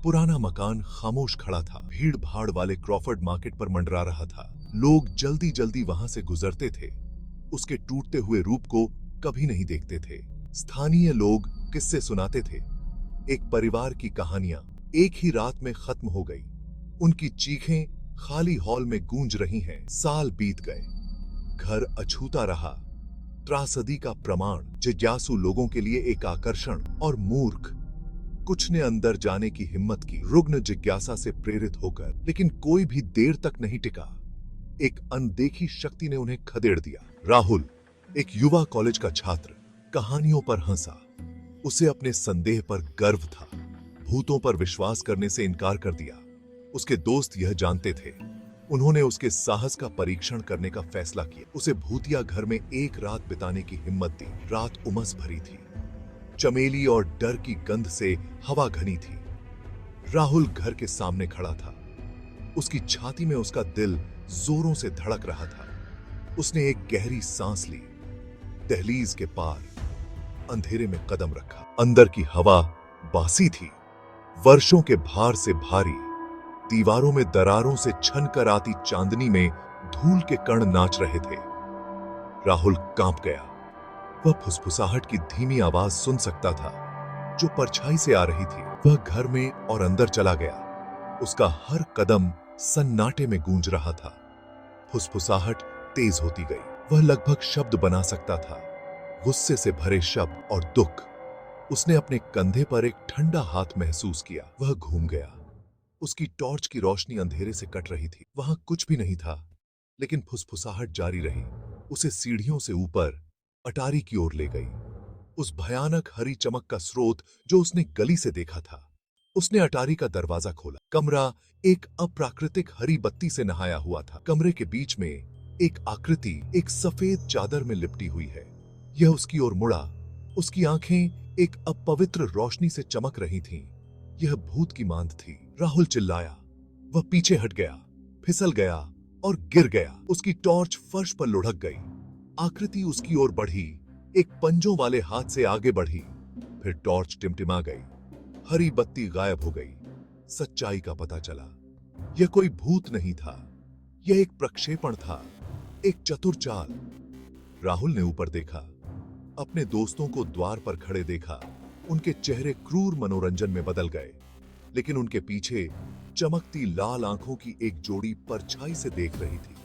पुराना मकान खामोश खड़ा था। भीड़ भाड़ वाले क्रॉफर्ड मार्केट पर मंडरा रहा था। लोग जल्दी जल्दी वहां से गुजरते थे। उसके टूटते हुए रूप को कभी नहीं देखते थे। स्थानीय लोग किस्से सुनाते थे। एक परिवार की कहानियां एक ही रात में खत्म हो गई। उनकी चीखें खाली हॉल में गूंज रही हैं। साल बीत गए, घर अछूता रहा। त्रासदी का प्रमाण, जिज्ञासु लोगों के लिए एक आकर्षण, और मूर्ख कुछ ने अंदर जाने की हिम्मत की, रुग्ण जिज्ञासा से प्रेरित होकर। लेकिन कोई भी देर तक नहीं टिका। एक अनदेखी शक्ति ने उन्हें खदेड़ दिया। राहुल, एक युवा कॉलेज का छात्र, कहानियों पर हंसा। उसे अपने संदेह पर गर्व था। भूतों पर विश्वास करने से इनकार कर दिया। उसके दोस्त यह जानते थे। उन्होंने उसके साहस का परीक्षण करने का फैसला किया। उसे भूतिया घर में एक रात बिताने की हिम्मत दी। रात उमस भरी थी। चमेली और डर की गंध से हवा घनी थी। राहुल घर के सामने खड़ा था। उसकी छाती में उसका दिल जोरों से धड़क रहा था। उसने एक गहरी सांस ली। दहलीज के पार अंधेरे में कदम रखा। अंदर की हवा बासी थी, वर्षों के भार से भारी। दीवारों में दरारों से छनकर आती चांदनी में धूल के कण नाच रहे थे। राहुल कांप गया। वह फुसफुसाहट की धीमी आवाज सुन सकता था, जो परछाई से आ रही थी। वह घर में और अंदर चला गया। उसका हर कदम सन्नाटे में गूंज रहा था। फुसफुसाहट तेज होती गई। वह लगभग शब्द बना सकता था, गुस्से से भरे शब्द और दुख। उसने अपने कंधे पर एक ठंडा हाथ महसूस किया। वह घूम गया। उसकी टॉर्च की रोशनी अंधेरे से कट रही थी। वहां कुछ भी नहीं था, लेकिन फुसफुसाहट जारी रही। उसे सीढ़ियों से ऊपर अटारी की ओर ले गई, उस भयानक हरी चमक का स्रोत जो उसने गली से देखा था। उसने अटारी का दरवाजा खोला। कमरा एक अप्राकृतिक हरी बत्ती से नहाया हुआ था। कमरे के बीच में एक आकृति एक सफेद चादर में लिपटी हुई है। यह उसकी ओर मुड़ा। उसकी आंखें एक अपवित्र रोशनी से चमक रही थीं। यह भूत की मांद थी। राहुल चिल्लाया। वह पीछे हट गया, फिसल गया और गिर गया। उसकी टॉर्च फर्श पर लुढ़क गई। आकृति उसकी ओर बढ़ी, एक पंजों वाले हाथ से आगे बढ़ी। फिर टॉर्च टिमटिमा गई। हरी बत्ती गायब हो गई। सच्चाई का पता चला। यह कोई भूत नहीं था, यह एक प्रक्षेपण था, एक चतुर चाल। राहुल ने ऊपर देखा, अपने दोस्तों को द्वार पर खड़े देखा। उनके चेहरे क्रूर मनोरंजन में बदल गए, लेकिन उनके पीछे चमकती लाल आंखों की एक जोड़ी परछाई से देख रही थी।